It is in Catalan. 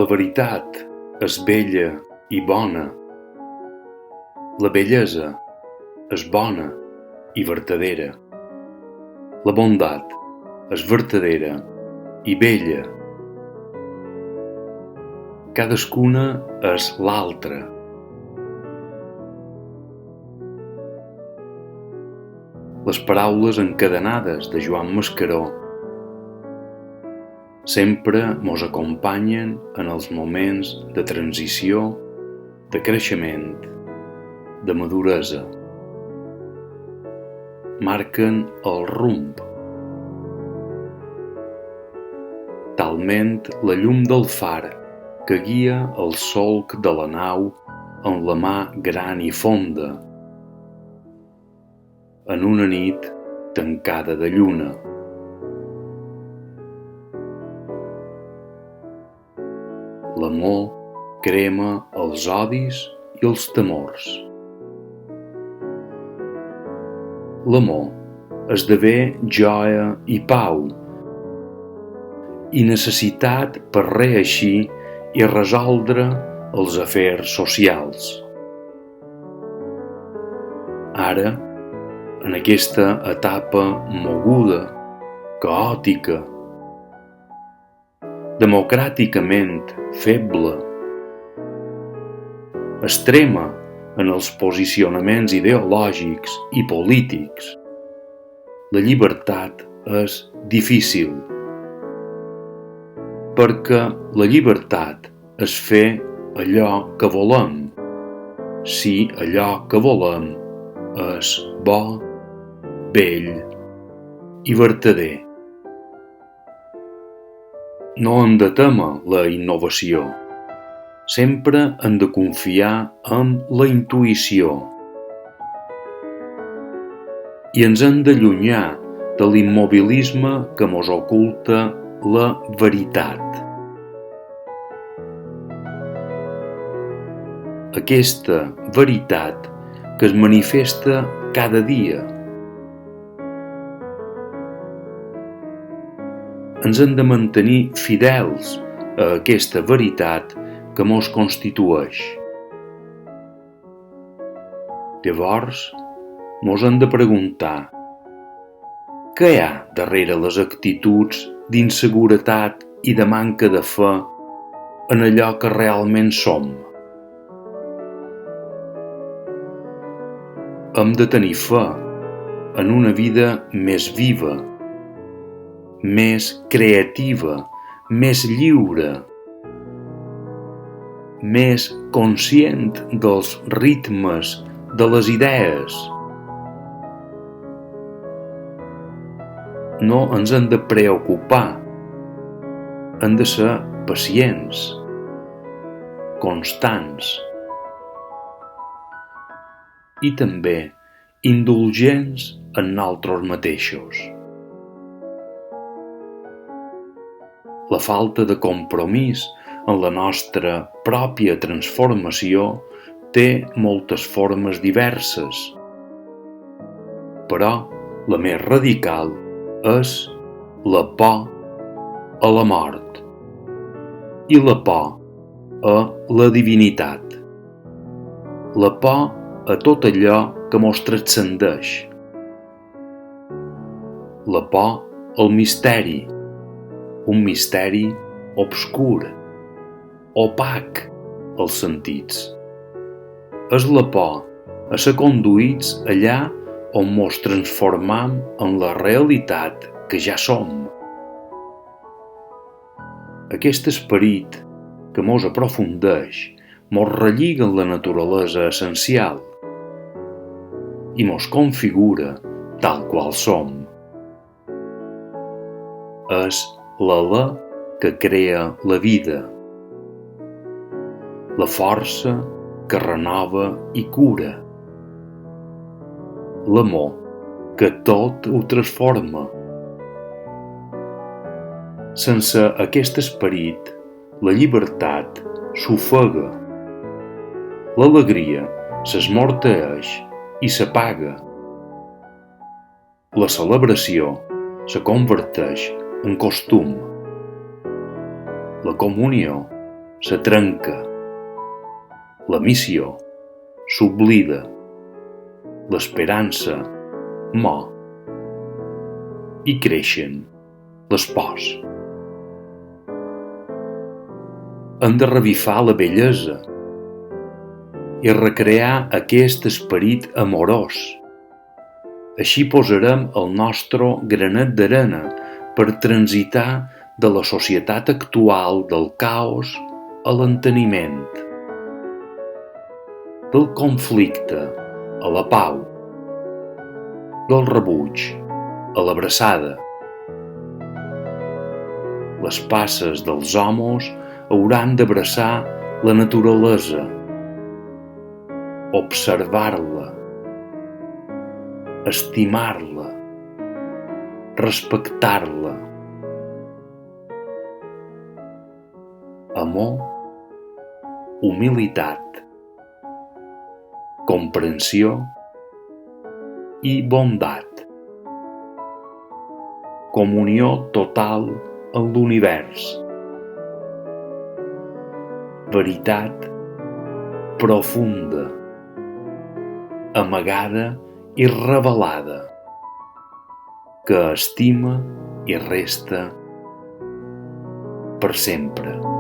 La veritat és bella i bona. La bellesa és bona i vertadera. La bondat és vertadera i bella. Cadascuna és l'altra. Les paraules encadenades de Joan Mascaró sempre mos acompanyen en els moments de transició, de creixement, de maduresa. Marquen el rumb. Talment la llum del far que guia el solc de la nau en la mà gran i fonda, en una nit tancada de lluna. L'amor crema els odis i els temors. L'amor esdevé joia i pau, i necessitat per reeixir i resoldre els afers socials. Ara, en aquesta etapa moguda, caòtica, democràticament feble, extrema en els posicionaments ideològics i polítics, la llibertat és difícil, perquè la llibertat és fer allò que volem, si allò que volem és bo, bell i vertader. No hem de témer la innovació. Sempre hem de confiar en la intuïció. I ens hem d'allunyar de l'immobilisme que mos oculta la veritat. Aquesta veritat que es manifesta cada dia. Ens hem de mantenir fidels a aquesta veritat que mos constitueix. Llavors, mos hem de preguntar: què hi ha darrere les actituds d'inseguretat i de manca de fe en allò que realment som? Hem de tenir fe en una vida més viva, més creativa, més lliure, més conscient dels ritmes de les idees. No ens hem de preocupar, hem de ser pacients, constants i també indulgents en nosaltres mateixos. La falta de compromís en la nostra pròpia transformació té moltes formes diverses, però la més radical és la por a la mort i la por a la divinitat, la por a tot allò que mos transcendeix, la por al misteri, un misteri obscur, opac als sentits. És la por a ser conduïts allà on mos transformam en la realitat que ja som. Aquest esperit que mos aprofundeix, mos relliga en la naturalesa essencial i mos configura tal qual som. És l'alè que crea la vida, la força que renova i cura, l'amor que tot ho transforma. Sense aquest esperit, la llibertat s'ofega, l'alegria s'esmorteeix i s'apaga. La celebració se converteix en costum. La comunió se trenca, la missió s'oblida, l'esperança mor i creixen les pors. Hem de revifar la bellesa i recrear aquest esperit amorós. Així posarem el nostre granet d'arena per transitar de la societat actual del caos a l'enteniment, del conflicte a la pau, del rebuig a l'abraçada. Les passes dels homes hauran d'abraçar la naturalesa, observar-la, estimar-la, respectar-la. Amor, humilitat, comprensió i bondat. Comunió total amb l'univers. Veritat profunda, amagada i revelada, que estima i resta per sempre.